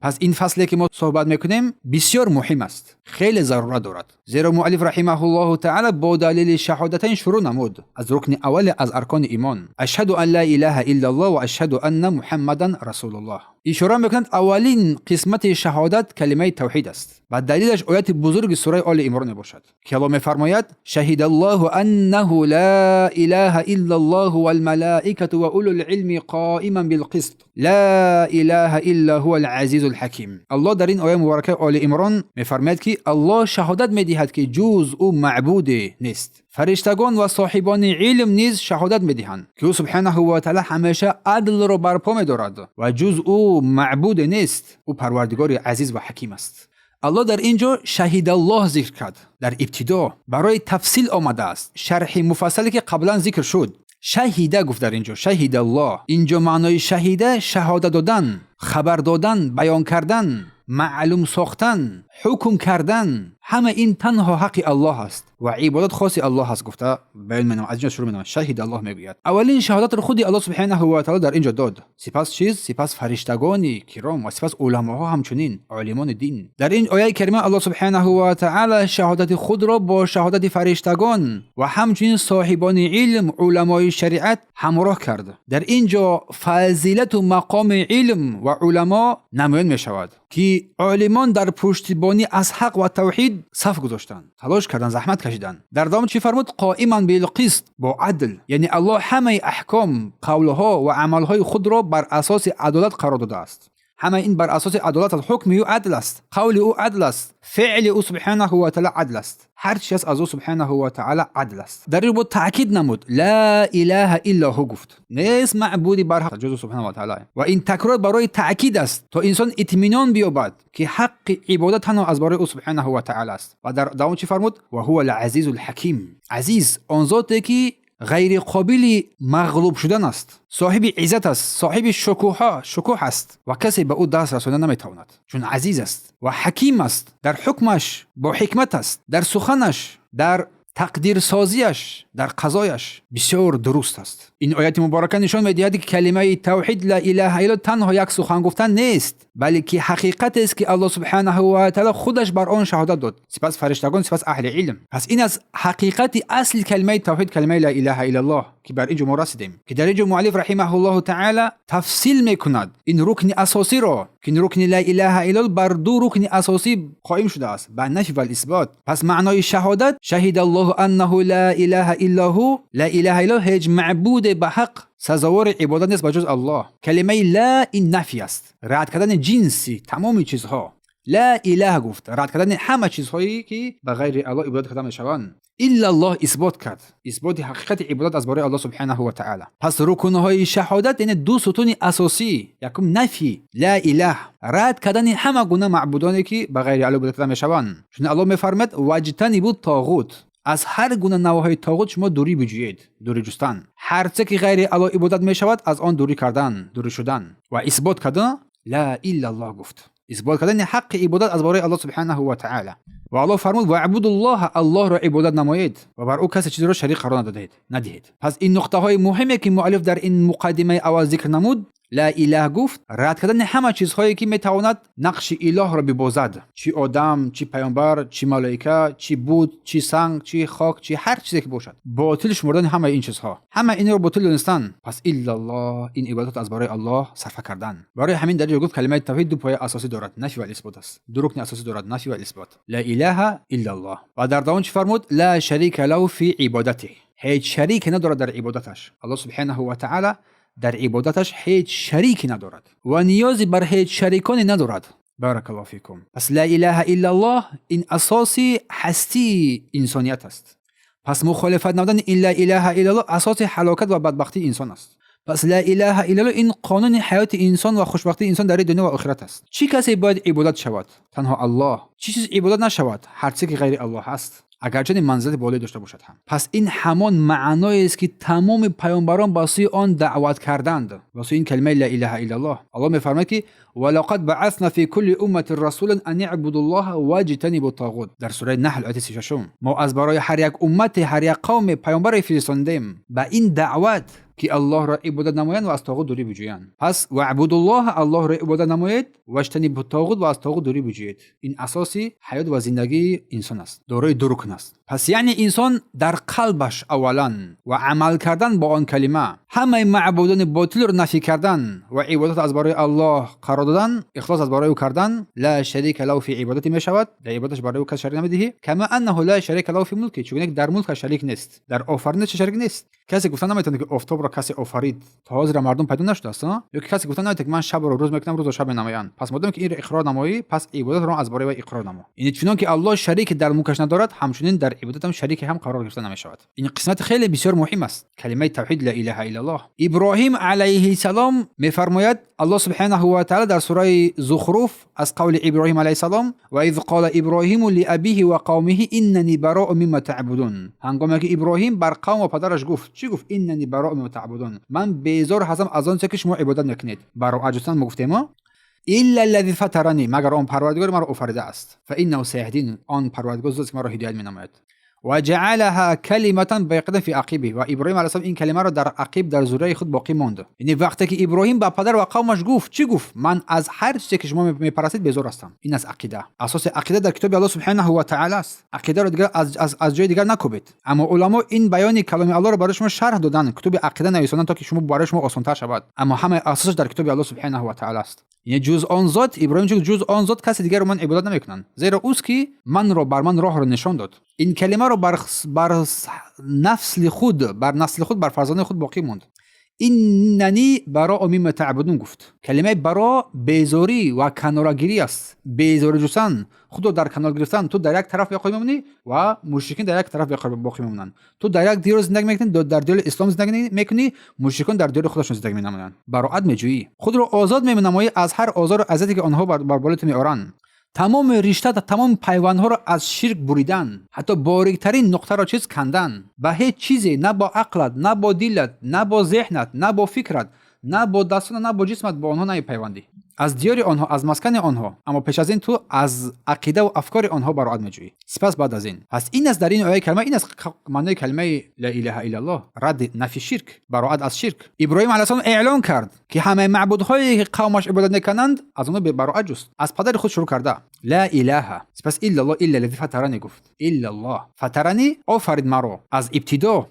پس این فصلی که ما صحبت میکنیم بسیار مهم است، خیلی ضرورت دارد، زیرا مؤلف رحمه الله تعالی با دلیل شهادتین شروع نمود از رکن اول از ارکان ایمان، اشهد ان لا اله الا الله و اشهد ان محمدا رسول الله. اشاره میکنند اولین قسمت شهادت کلمه توحید است و دلیلش آیت بزرگ سوره آل عمران باشد که الله میفرماید شهید الله انه لا اله الا الله والملائکه و اولو العلم قائما بالقسط لا اله الا هو العزیز الحکیم. الله در این آیه مبارکه آل عمران میفرماید که الله شهادت میدهد که جز او معبود نیست. فرشتگان و صاحبان علم نیز شهادت میدهند که او سبحانه و تعالی همیشه عدل را برپا می‌دارد و جز او معبود نیست. او پروردگار عزیز و حکیم است. الله در اینجا شهید الله ذکر کرد. در ابتدا برای تفصیل آمده است. شرح مفصلی که قبلا ذکر شد شهیده گفت در اینجا شهید الله. اینجا معنای شهیده شهادت دادن، خبر دادن، بیان کردن، معلوم ساختن، حکم کردن، همه این تنها حق الله است و عبادت خاص الله است. گفته بیان منم از اینجا شروع می‌کنم شهید الله میگوید اولین شهادت رو خودی الله سبحانه و تعالی در اینجا داد. سپس چیز؟ سپس فرشتگان کرام و سپس علماها همچنین عالمان دین. در این آیه کریمه الله سبحانه و تعالی شهادت خود را با شهادت فرشتگان و همچنین صاحبان علم علمای شریعت همراه کرد. در اینجا فضیلت و مقام علم و علما نمایان می‌شود که عالمان در پشتیبانی از حق و توحید صف گذاشتند، تلاش کردند، زحمت کشیدند. در دام چی فرمود؟ قائما بالقسط، با عدل. یعنی الله همه احکام، قولها و عملهای خود را بر اساس عدالت قرار داده است. همه این بر اساس عدالت است. حکم او عدل است، قول او عدل است، فعل او سبحانه و تعالی عدل است. هر چیز از او سبحانه و تعالی عدل است. در این بود تاکید نمود لا اله الا هو، گفت نیست معبودی بر حق جز سبحانه و تعالی. و این تکرار برای تاکید است تا انسان اطمینان بیابد که حق عبادت تنها از برای او سبحانه و تعالی است. و در دوام چی فرمود؟ و هو العزیز الحکیم. عزیز آن ذاتی که غیر قابل مغلوب شدن است، صاحب عزت است، صاحب شکوه است و کسی به او دست رساندن نمیتواند، چون عزیز است و حکیم است. در حکمش با حکمت است، در سخنش، در تقدیر سازیش، در قضایش بسیار درست است. این آیت مبارکه نشان می‌دهد که کلمه توحید لا اله الا تنها یک سخن گفتن نیست، بلکه حقیقت است که الله سبحانه و تعالی خودش بر آن شهادت داد، سپس فرشتگان، سپس اهل علم. پس این از حقیقت اصل کلمه توحید، کلمه لا اله الا الله که بر اینجا ما رسیدیم، که در اینجا مؤلف رحمه الله تعالی تفصیل میکند این رکن اساسی را که این رکن لا اله الا الله بر دو رکن اساسی قائم شده است، بر نفی و اثبات. پس معنای شهادت شهید الله انه لا اله الا هو، لا اله الا هیچ معبود به حق سزاوار عبادت نیست بجز الله. کلمه لا این نفی است، رد کردن جنسی تمام چیزها. لا اله گفت رد کردن همه چیزهایی که به غیر الله عبادت کردن میشوند. الا الله اثبات کرد، اثبات حقیقت عبادت از برای الله سبحانه و تعالی. پس رکنهای شهادت یعنی دو ستون اساسی، یکم نفی لا اله، رد کردن همه گونه معبودانی که به غیر الله عبادت کردن میشوند. چون الله میفرماید واجتنبوا الطاغوت، از هر گونه نواهای طاغوت شما دوری بجویید، دوری جستن. هر چه که غیر الله عبادت میشود از آن دوری کردن، دوری شدن. و اثبات کردن لا الا الله گفت، اثبات کردن حق عبادت از برای الله سبحانه و تعالی. و الله فرمود واعبدوا الله، الله را عبادت نمایید و بر او کسی چیزی را شریک قرار ندهید. پس این نقطه های مهمی که مؤلف در این مقدمه اول ذکر نمود، لا اله گفت رد کردن همه چیزهایی که میتواند نقش اله را ببازد، چی آدم، چی پیامبر، چی ملائکه، چی بود، چی سنگ، چی خاک، چی هر چیزی که باشد، باطل شمردن همه این چیزها، همه این رو باطل دانستن. پس الا الله، این عبادت از برای الله صرف کردن. برای همین در گفت کلمه توحید دو پایه اساسی دارد، نفی و اثبات است. دو رکن اساسی دارد، نفی و اثبات. لا اله الا الله. و در دوام چی فرمود؟ لا شریک له فی عبادته، هیچ شریک ندارد در عبادتش. الله سبحانه و تعالی در عبادتش هیچ شریکی ندارد و نیازی بر هیچ شریکانی ندارد. بارک الله فیکم. پس لا اله الا الله این اساسی هستی انسانیت است. پس مخالفت نمودن این لا اله الا الله اساس هلاکت و بدبختی انسان است. پس لا اله الا الله این قانون حیات انسان و خوشبختی انسان در دنیا و آخرت است. چی کسی باید عبادت شود؟ تنها الله. چی چیز عبادت نشود؟ هر چیزی که غیر الله است، اگرچه منزلت بالایی داشته باشد هم. پس این همان معنایی است که تمام پیامبران واسه آن دعوت کردند، واسه این کلمه لا اله الا الله. الله میفرماید که ولقد بعثنا في كل امه رسولا ان اعبدوا الله واجتنبوا الطاغوت. در سوره نحل آیه 36 ما از برای هر یک امت، هر یک قوم پیامبر فرستادیم به این دعوت که الله را عبادت نمایند و از طاغوت دوری بجویند. پس واعبدوا الله را عبادت نمایید و اجتنبوا الطاغوت و از طاغوت دوری بجویید. این اساسی حیات و زندگی انسان است. دارای دو رکن است. پس یعنی انسان در قلبش اولا و عمل کردن با آن کلمه همه معبودان باطل را نفی کردن و عبادت از برای الله قرار دادن، اخلاص از برای او کردن. لا شریک له فی عبادتی می شود، در عبادتش برای او کس شریک نمیدهی. کما انه لا شریک له فی ملکی، چون در ملک شریک نیست، در آفرینش شریک نیست. کسی گفتن نمیتونه که آفتاب را کسی آفرید تا حاضر مردم پیدا نشده است، یا کسی گفتن نمیتونه که من شب رو روز میکنم روز و شب نمایان. پس مادام که این را اقرار نمایی، پس عبادت را از برای اقرار نما. این چون که الله شریک در ملکش ندارد، همچنین در عبادت هم شریک هم قرار گرفته نمیشود. این قسمت خیلی بسیار مهم است. کلمه توحید لا اله الا الله. ابراهیم علیه السلام میفرماید الله سبحانه و تعالی در سوره زخرف از قول ابراهیم علیه السلام و اذ قال ابراهیم لابیه و قومه اننی براء مما تعبدون. هنگامی که ابراهیم بر قوم و پدرش گفت چی گفت؟ اننی براء مما تعبدون، من بیزار هستم از آن چه که شما عبادت میکنید. براء جستن گفتیم ما الا الذي فطرني، مگر آن پروردگار مرا آفریده است. فانه سیهدین، آن پروردگار است که مرا هدایت مینماید. و جعلها کلمه باقیه فی عقبه، و ابراهیم علیه السلام این کلمه را در عقب در ذریه خود باقی ماند. یعنی وقتی که ابراهیم با پدر و قومش گفت چی گفت؟ من از هر چیزی که شما میپرستید بیزار هستم. این از عقیده. اساس عقیده در کتاب الله سبحانه و تعالی است. عقیده را دیگر از جای دیگر نکوبید. اما علما این بیان کلام الله را برای شما شرح دادن، کتاب عقیده نویسیدن تا که شما برای شما آسان‌تر شود. اما همه اساسش در کتاب الله سبحانه و تعالی است. یعنی جز آن ذات، ابراهیم جز آن ذات کسی دیگر رو من عبادت نمیکنن، زیرا اوست که من را بر من راه را نشان داد. این کلمه رو بر نسل خود بر فرزند خود باقی ماند. ایننی براء مما تعبدون گفت. کلمه براء بیزاری و کنارگیری است. بیزاری جستن، خود در کنار گرفتن. تو در یک طرف باقی میمونی و مشرکین در یک طرف باقی میمونن. تو در یک دیر زندگی میکنی، در دیر اسلام زندگی میکنی، مشرکان در دیر خودشون زندگی میکنن. براءت میجویی، خود رو آزاد مینمایی از هر آزار و اذیتی که آنها بر بالت میآورن. تمام رشته، تمام پیوندها را از شرک بریدن، حتی باریکترین نقطه را چیز کندن. به هیچ چیزی، نه با عقلت، نه با دلت، نه با ذهنت، نه با فکرت، نه با دستان، نه با جسمت با آنها نمیپیوندی. از دیار آنها، از مسکن آنها، اما پیش از این تو از عقیده و افکار آنها براءت میجویی. سپس بعد از این، پس این است در این آیه کلمه، این است معنی کلمه لا اله الا الله، رد نفی شرک، براءت از شرک. ابراهیم علیه السلام اعلان کرد که همه معبودهایی که قومش عبادت میکنند از اونها براءت جست. از پدر خود شروع کرده لا اله، سپس الا الله، الا الذی فطرنی گفت. الا الله فطرنی، آفرید مرا از ابتدا،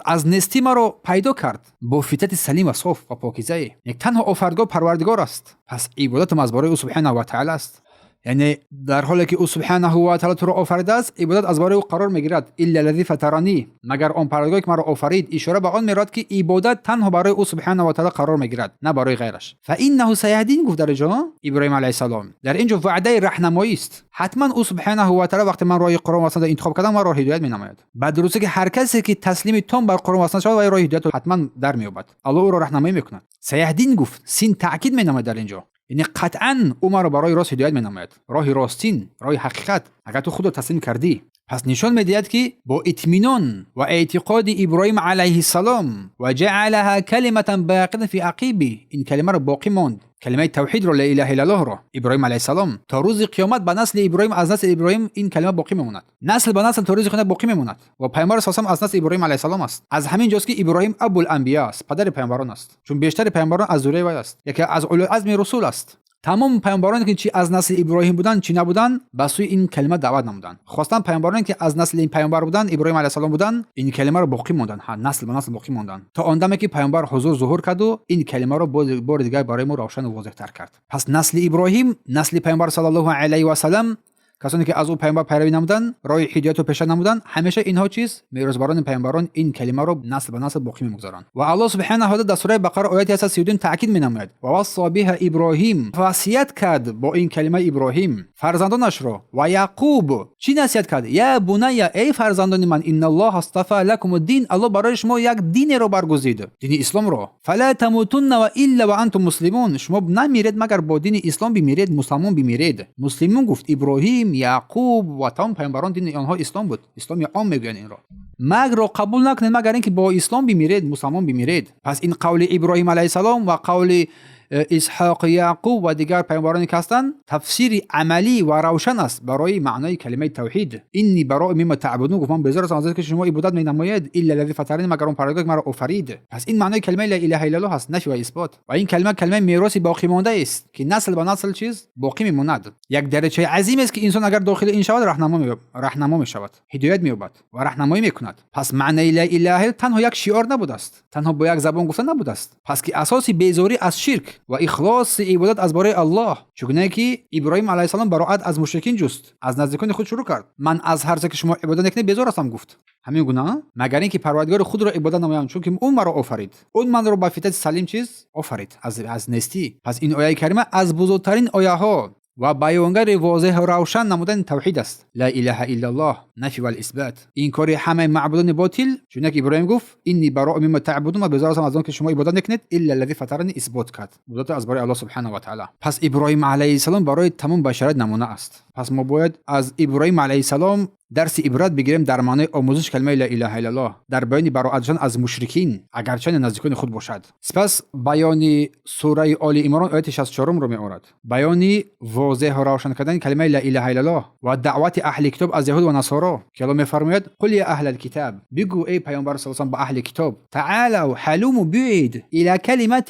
از نستی مرا پیدا کرد با فطرت سلیم و صاف و پاکیزه. یک تنها آفریدگار پروردگار است. پس عبادت از برای او سبحانه و تعالی است. یعنی در حالی که او سبحانه و تعالی تو را آفریده است، عبادت از برای او قرار میگیرد. الا الذی فطرنی، مگر آن پروردگاری که مرا آفرید. اشاره به آن میراد که عبادت تنها برای او سبحانه و تعالی قرار میگیرد، نه برای غیرش. فانه سیهدین گفت در اینجا ابراهیم علیه السلام. در اینجا وعده راهنمایی است. حتما او سبحانه و تعالی وقتی من راه قرآن و سنت انتخاب کردم، مرا هدایت مینماید. بعد درسته که هر کسی که تسلیم تام بر قرآن و سنت شود، و راه هدایت حتما در مییابد. الله او را راهنمایی میکند. سیهدین گفت، سین تاکید مینماید در اینجا. یعنی قطعاً او ما را برای راست هدایت مینماید، راه راستین، راه حقیقت. اگر تو خود را تسلیم کردی، پس نشان میدهد که با اطمینان و اعتقاد ابراهیم علیه السلام و جعلها کلمه باقیه فی عقبه، این کلمه را باقی ماند، کلمه توحید را لا اله الا الله را ابراهیم علیه السلام تا روز قیامت به نسل ابراهیم، از نسل ابراهیم این کلمه باقی میماند، نسل به نسل تا روز قیامت باقی میماند. و پیامبر صلی الله علیه و از نسل ابراهیم علیه السلام است. از همین جاست که ابراهیم ابو الانبیاء است، پدر پیامبران است، چون بیشتر پیامبران از ذریه وی است، یکی از اولو العزم رسول است. تمام پیامبرانی که چی از نسل ابراهیم بودن چی نبودن، به سوی این کلمه دعوت نمودن. خواستن پیامبرانی که از نسل این پیامبر بودن، ابراهیم علیه السلام بودن، این کلمه رو باقی موندن، نسل به نسل باقی موندن، تا آن دمی که پیامبر حضور ظهور کرد و این کلمه رو بار دیگه برای ما روشن و واضح تر کرد. پس نسل ابراهیم، نسل پیامبر صلی الله علیه و سلم، کسانی که از او پیامبر پیروی نمودن، راه هدایت رو پیشه نمودن، همیشه اینها چیز میراثبران پیامبران این کلمه رو نسل به نسل باقی میگذارن. و الله سبحانه و تعالی در سوره بقره آیه 32 تاکید مینماید و وصى بها ابراهیم، وصیت کرد با این کلمه ابراهیم فرزندانش را. و یعقوب چی نصیحت کرد؟ یا بنی، ای فرزندان من، ان الله اصطفى لكم الدین، الله برای شما یک دین رو برگزید، دین اسلام رو. فلا تموتن و الا وانتم مسلمون، شما نمیرید مگر با دین اسلام بمیرید، مسلمان بمیرید. مسلمون گفت ابراهیم، یعقوب و تمام پیامبران دین آنها اسلام بود. اسلام یا عام میگن این را، مگر رو قبول نکنید مگر اینکه با اسلام بمیرید، مسلمان بمیرید. پس این قول ابراهیم علیه السلام و قول اسحاق، یعقوب و دیگر پیامبرانی که هستند تفسیر عملی و روشن است برای معنای کلمه توحید. اینی براء مما تعبدون، گفتم بذار از که شما عبادت می‌نمایید الا الذی فطرنی، مگر اون پروردگار مرا آفرید. پس این معنای کلمه لا اله الا الله است، نفی و اثبات. و این کلمه میراثی باقی مانده است که نسل به نسل چیز باقی میماند. یک درجه عظیم است که انسان اگر داخل این شود راهنما میشود، هدایت مییابد و راهنمایی میکند. پس معنی لا اله تنها یک شعار نبوده است، تنها با یک زبان گفتن نبوده است، پس که اساسی بیزاری از شرک و اخلاص عبادت از برای الله. چگونه که ابراهیم علیه السلام براءت از مشرکین جست، از نزدیکان خود شروع کرد. من از هر چه که شما عبادت نکنید بیزار هستم گفت. همین گونه مگر اینکه پروردگار خود را عبادت نمایم، چون که اون مرا آفرید، اون من را با فطرت سلیم چیز آفرید از نیستی. پس این آیه کریمه از بزرگترین آیه ها و بیانگر واضح و روشن نمودن توحید است. لا اله الا الله، نفی و اثبات. این کاری همه معبودان باطل، چون که ابراهیم گفت اینی براء مما تعبدون، و بذارم از آن که شما عبادت نکنید الا الذی فطرنی، اثبات کرد عبادت از برای الله سبحانه و تعالی. پس ابراهیم علیه السلام برای تمام بشریت نمونه است. پس ما باید از ابراهیم علیه السلام درس عبرت بگیریم در معنای آموزش کلمه لا اله الا الله، در بیان براءتشان از مشرکین اگرچه نزدیکان خود باشد. سپس بیان سوره آل عمران آیه 64 رو می‌آورد، بیان واضح و روشن کردن کلمه لا اله الا الله و دعوت اهل کتاب از یهود و نصارا که الله می‌فرماید قل یا اهل الكتاب، بگو ای پیامبر صلی الله علیه و آله با اهل کتاب، تعالوا حلوم بیاید الی کلمه،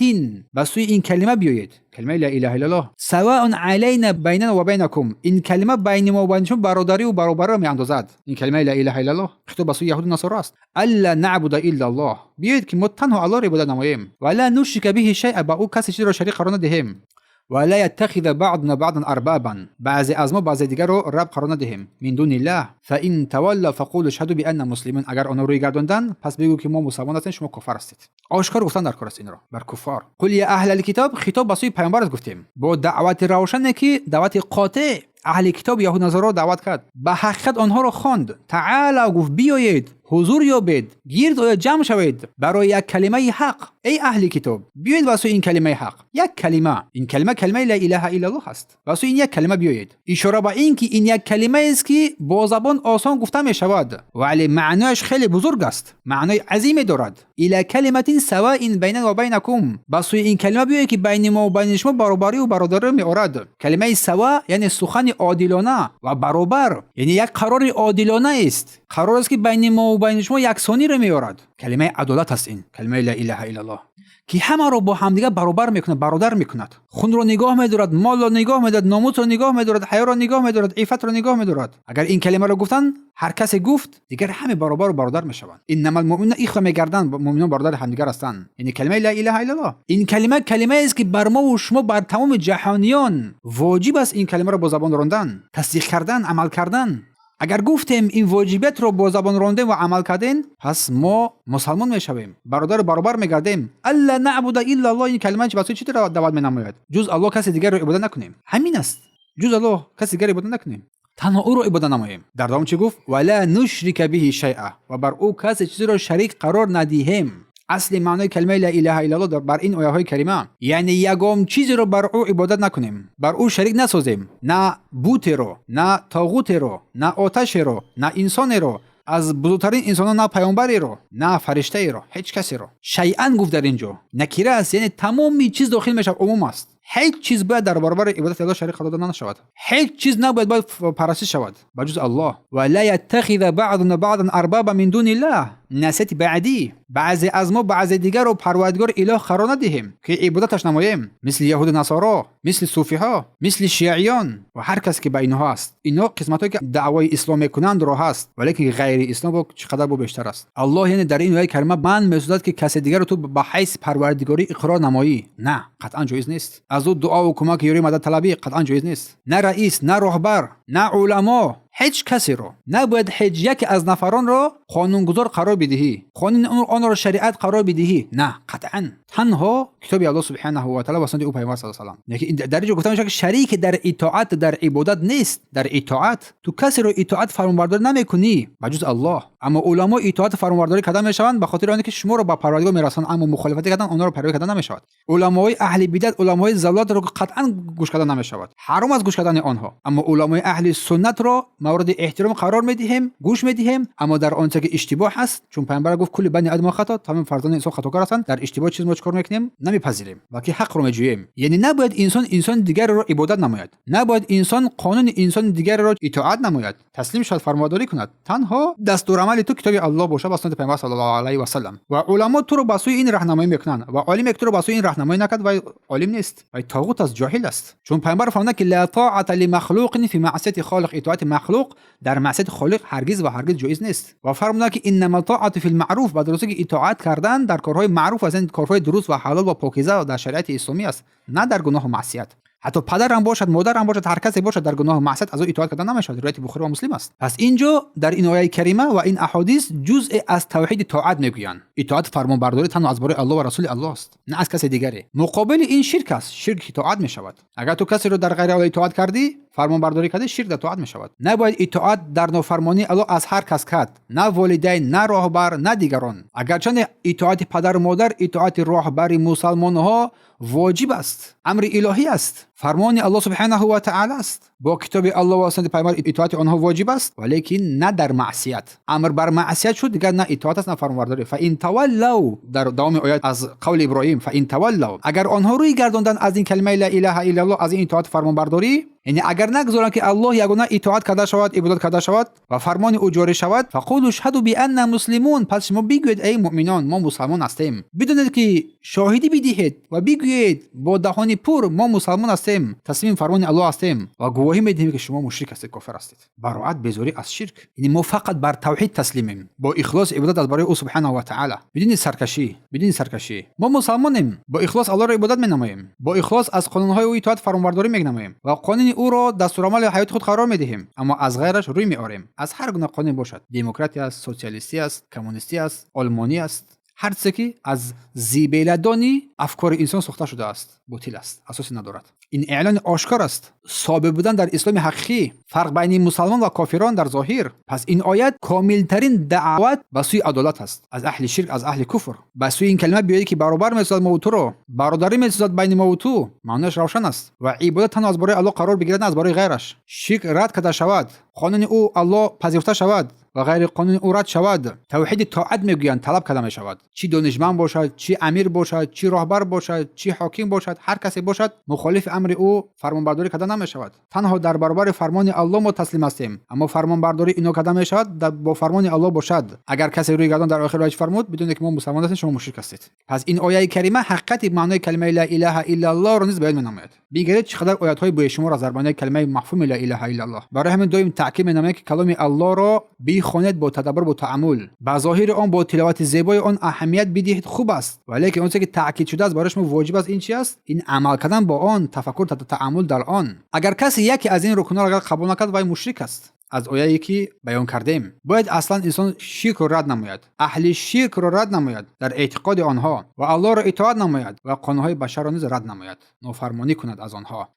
بس این کلمه بیاید، کلمه لا اله الا الله، سواء علینا بیننا و بینکم، این کلمه بین ما و بین شما برادری و برابری میاندازد. این کلمه لا اله الا الله خطاب به سوی یهود و نصارا است. الا نعبد الا الله، بیاید که ما تنها الله را عبادت نماییم، ولا نشرک به شیئا، با او کسی چیزی را شریک قرار ندهیم، ولا يتخذ بعضنا بعضا اربابا، بعضی از ما بعضی دیگر رو رب قرار ندهیم، من دون الله، فان تولوا فقولوا اشهدوا بان مسلمون، اگر آنها روی گرداندن پس بگو که ما مسلمان هستیم، شما کافر هستید. آشکار گفتن در کار است این را بر کفار. قل یا اهل الکتاب، خطاب به سوی پیامبر گفتیم با دعوت روشنی که دعوت قاطع اهل کتاب یهود نصارا دعوت کرد، به حقیقت آنها را خواند. تعالی گفت بیایید، حضور یابید، گرد آید جمع شوید برای یک کلمه حق. ای اهل کتاب بیایید واسه این کلمه حق، یک کلمه، این کلمه لا اله الا الله است، واسه این یک کلمه بیایید. اشاره به این که این یک کلمه است که با زبان آسان گفته می شود ولی معنایش خیلی بزرگ است، معنای عظیمی دارد. الی کلمه سواء بیننا و بینکم، واسه این کلمه بیایید که بین ما و بین شما برابری و برادری می آورد. کلمه سواء یعنی سخن عادلانه و برابر، یعنی یک قرار عادلانه است، قرار است که بین ما و بین شما یکسانی را میارد. کلمه عدالت است این کلمه لا اله الا الله، که همه رو با همدیگه برابر میکنه، برادر میکند. خون رو نگاه میدارد، مال رو نگاه میدارد، ناموس رو نگاه میدارد، حیا رو نگاه میدارد، عفت رو نگاه میدارد. اگر این کلمه رو گفتن، هر کس گفت، دیگر همه برابر و برادر میشوند. انما المؤمنون اخوه میگردن، مؤمنان برادر همدیگر هستند. یعنی کلمه لا اله الا الله، این کلمه است که بر ما و شما، بر تمام جهانیان واجب است این کلمه رو با زبان راندن، تصدیق کردن، عمل کردن. اگر گفتیم این واجبیت رو با زبان راندیم و عمل کردیم، پس ما مسلمان میشویم، برابر میگردیم. الا نعبد الا الله، این کلمه واسه چی را دعوت مینماید؟ جز الله کسی دیگر رو عبادت نکنیم. همین است، جز الله کسی دیگر عبادت نکنیم، تنها او رو عبادت نماییم. در دوم چی گفت؟ ولا نشرک به شیئا، و بر او کسی چیزی رو شریک قرار ندهیم. اصل معنای کلمه لا اله الا الله بر این آیه های کریمه یعنی یگام چیزی رو بر او عبادت نکنیم، بر او شریک نسازیم، نه بوت رو، نه طاغوت رو، نه آتش رو، نه انسان رو، از بزرگترین انسانان نه پیامبری رو، نه فرشته رو، هیچ کسی رو. شیئا گفت در اینجا نکره است، یعنی تمامی چیز داخل میشه، عموم است. هیچ چیز باید در برابر عبادت الله شریک قرار داده نشود، هیچ چیز نباید پرستش شود بجز الله. ولا يتخذ بعضنا بعضا اربابا من دون الله، نسیت بعدی، بعضی از ما بعضی دیگر رو پروردگار اله قرار ندهیم که عبادتش نماییم، مثل یهود و نصارا، مثل صوفی ها، مثل شیعیان و هر کس که بین ها است. اینا قسمتایی که دعوای اسلام میکنند رو هست، ولی که غیر اسلام با چقدر با بیشتر است. الله یعنی در این آیه کریمه من میسوزد که کسی دیگر رو تو به حیث پروردگاری اقرار نمایی، نه، قطعا جایز نیست. از او دعا و کمک یاری مدد طلبی قطعا جایز نیست. نه رئیس، نه رهبر، نه علما، هیچ کسی رو نباید هیچ یک از نفران رو قانونگذار قرار بدهی، قانون آن را شریعت قرار بدهی، نه، قطعا تنها کتاب الله سبحانه و تعالی و سنت او پیامبر صلی الله علیه و آله. یعنی در اینجا گفته میشه که شریک در اطاعت در عبادت نیست. در اطاعت تو کسی رو اطاعت فرمانبرداری نمیکنی بجز الله، اما علما اطاعت فرمانبرداری کردن میشوند به خاطر آنکه شما رو با پروردگار میرسان، اما مخالفت کردن اونها رو پیروی کردن نمیشود. علمای اهل بدعت، علمای ضلالت رو قطعا گوش کردن نمیشود، حرام از گوش کردن آنها. اما علمای اهل اهل سنت را مورد احترام قرار میدهیم، گوش میدهیم، اما در آنچه که اشتباه است، چون پیامبر گفت کل بنی آدم خطا، تمام فرزندان انسان خطاکار هستند، در اشتباه چیز ما چیکار میکنیم؟ نمیپذیریم، بلکه حق رو میجوییم. یعنی نباید انسان دیگر را عبادت نماید، نباید انسان قانون انسان دیگر را اطاعت نماید، تسلیم شد فرمانبرداری کند. تنها دستورالعمل تو کتاب الله باشه با سنت پیامبر صلی الله علیه و سلم. و علما تو رو به سوی این راهنمایی میکنند و عالم یک تو رو به سوی این راهنمایی نکرد و عالم نیست و طاغوت از جاهل است. چون پیامبر فرمود که لا طاعت لمخلوق فی معصیت خالق، اطاعت مخلوق در معصیت خالق هرگز و هرگز جایز نیست. و فرمود که انما طاعت فی المعروف، با درستی که اطاعت کردن در کارهای معروف از این کارهای درست و حلال و پاکیزه در شریعت اسلامی است، نه در گناه و معصیت. حتی پدر هم باشد، مادر هم باشد، هر کسی باشد در گناه و معصیت از او اطاعت کردن نمیشود. روایت بخاری و مسلم است. پس اینجا در این آیه کریمه و این احادیث جزء از توحید طاعت میگویند. اطاعت فرمانبرداری تنها از برای الله و رسول الله است، نه از کسی دیگری. مقابل این شرک است، شرک اطاعت میشود. اگر تو کسی رو در غیر الله اطاعت کردی، فرمانبرداری کردی، شرک در طاعت میشود. نباید اطاعت در نافرمانی الله از هر کس کرد، نه والدین، نه راهبر، نه دیگران. اگرچه اطاعت پدر و مادر، اطاعت راهبر مسلمان ها واجب است، امر الهی است، فرمان الله سبحانه و تعالی است. با کتاب الله و سنت پیامبر اطاعت آنها واجب است، ولیکن نه در معصیت. امر بر معصیت شد دیگر نه اطاعت است نه فرمانبرداری. فان تولوا، در دوام آیات از قول ابراهیم، فان تولوا، اگر آنها روی گرداندن از این کلمه لا اله الا الله، از این اطاعت فرمانبرداری، یعنی اگر نگذارند که الله یگانه اطاعت کرده شود، عبادت کرده شود و فرمان او جاری شود، فقولوا اشهدوا بان مسلمون، پس شما بگویید ای مؤمنان ما مسلمان هستیم. بدونید که شاهدی بدهید و بگویید با دهان پر ما مسلمان هستیم، تسلیم فرمان الله هستیم و گواهی میدهیم که شما مشرک هستید، کافر هستید. براءت بزوری از شرک. یعنی ما فقط بر توحید تسلیمیم، با اخلاص عبادت از برای او سبحانه و تعالی، بدون سرکشی. ما مسلمانیم، با اخلاص الله را عبادت می‌نماییم، با اخلاص از قانون‌های او اطاعت فرمانبرداری می‌نماییم و قانون او را دستورالعمل حیات خود قرار می‌دهیم، اما از غیرش روی می‌آریم. از هر گونه قانون باشد، دموکراتی است، سوسیالیستی است، کمونیستی است، آلمانی است، هر چیزی که از زیبیلدانی افکار انسان ساخته شده است، باطل است، اساسی ندارد. این اعلان آشکار است، ثابت بودن در اسلام حقیقی، فرق بین مسلمان و کافران در ظاهر. پس این آیت کاملترین دعوت به سوی عدالت است، از اهل شرک، از اهل کفر، به سوی این کلمه بیایید که برابر می‌سازد ما و تو را، برادری می‌سازد بین ما و تو. معنیش روشن است و عبادت تنها از برای الله قرار بگیرد، نه از برای غیرش. شرک رد کرده شود، قانون او الله پذیرفته شود و غیر قانون او رد شود. توحید طاعت میگویند طلب کرده می شود، چی دانشمند باشد، چی امیر باشد، چی راهبر باشد، چی حاکم باشد، هر کسی باشد مخالف امر او فرمانبرداری کرده نمی شود. تنها در برابر فرمان الله ما تسلیم هستیم، اما فرمانبرداری اینو کرده می شود با فرمان الله باشد. اگر کسی روی گردان در آخر رایج فرمود بدونید که ما مسلمان هستیم، شما مشرک هستید. پس این آیه کریمه حقیقت معنای کلمه لا اله الا الله را نیز بیان می‌نماید. بگیرید چقدر آیات های بیشمار از درباره کلمه مفهوم لا اله الا الله. برای همین دائم تاکید می‌نماید که کلام الله را بخوانید با تدبر، با تأمل، با ظاهر آن، با تلاوت زیبای آن اهمیت بدهید. خوب است، ولی اون چیزی که تاکید شده است برایش واجب است این چی است؟ این عمل کردن با آن، تفکر، تأمل در آن. اگر کسی یکی از این رکن‌ها را قبول نکرد وای مشرک است. از آیه‌ای که بیان کردیم باید اصلا انسان شرک را رد نماید، اهل شرک را رد نماید در اعتقاد آنها و الله را اطاعت نماید و قانون‌های بشر را نیز رد نماید، نافرمانی کند از آنها.